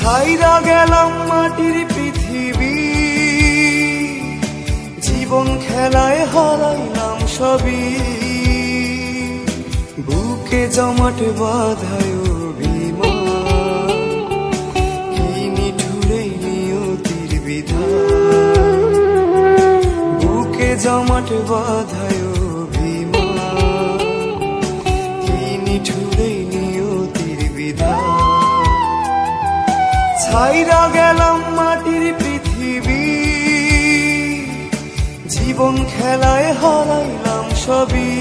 ছাইরা গেলাম মাটির পৃথিবী, জীবন খেলায় হারাইলাম সবই। বুকে জমাট বাঁধায় অভিমান, কি নিঠুরে নিয়তির বিধান। বুকে জমাট বাঁধায় অভিমান, কি নিঠুরে নিয়তির বিধান। ছাইরা গেলাম মাটির পৃথিবী, জীবন খেলায় হারাইলাম সবই।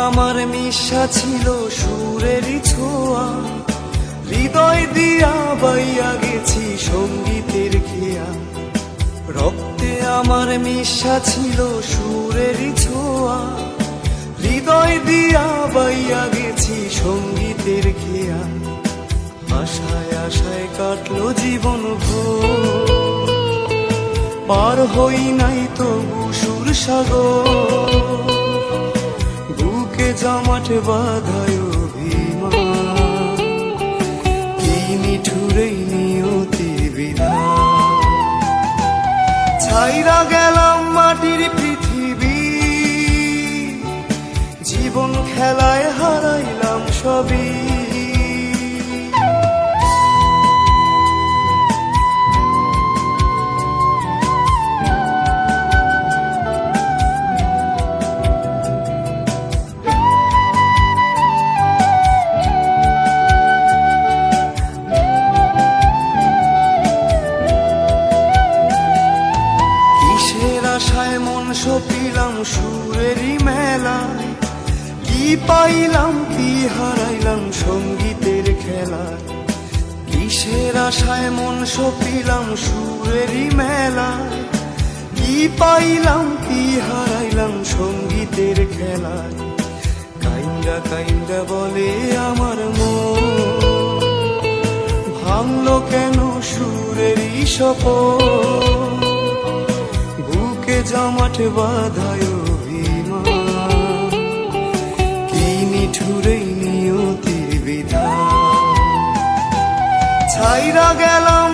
আমার মিশা ছিল সুরেরই ছোঁয়া, হৃদয় দিয়া বাইয়া গেছি সঙ্গীতের খেয়া। রক্তে আমার মিশা ছিল সুরেরই ছোঁয়া, হৃদয় দিয়া বাইয়া গেছি সঙ্গীতের খেয়া। আশায় আশায় কাটলো জীবন ভোর, পার হই নাই তবু সুর সাগর। বুকে জমাট বাঁধায় অভিমান, কি নিঠুরে নিয়তির বিধান। ছাইরা গেলাম মাটির পৃথিবী, জীবন খেলায় হারাইলাম সবই। আশায় মন সপিলাম সুরেরই মেলায়, কি পাইলাম কি হারাইলাম সঙ্গীতের খেলায়। কিসের আশায় মন সপিলাম সুরেরই মেলায়, কি পাইলাম কি হারাইলাম সঙ্গীতের খেলায়। কাইন্দা কাইন্দা বলে আমার মন, ভাঙলো কেন সুরেরই শপথ। বুকে জমাট বাঁধায় অভিমান, কি নিঠুরে নিয়তির বিধান। ছাইরা গেলাম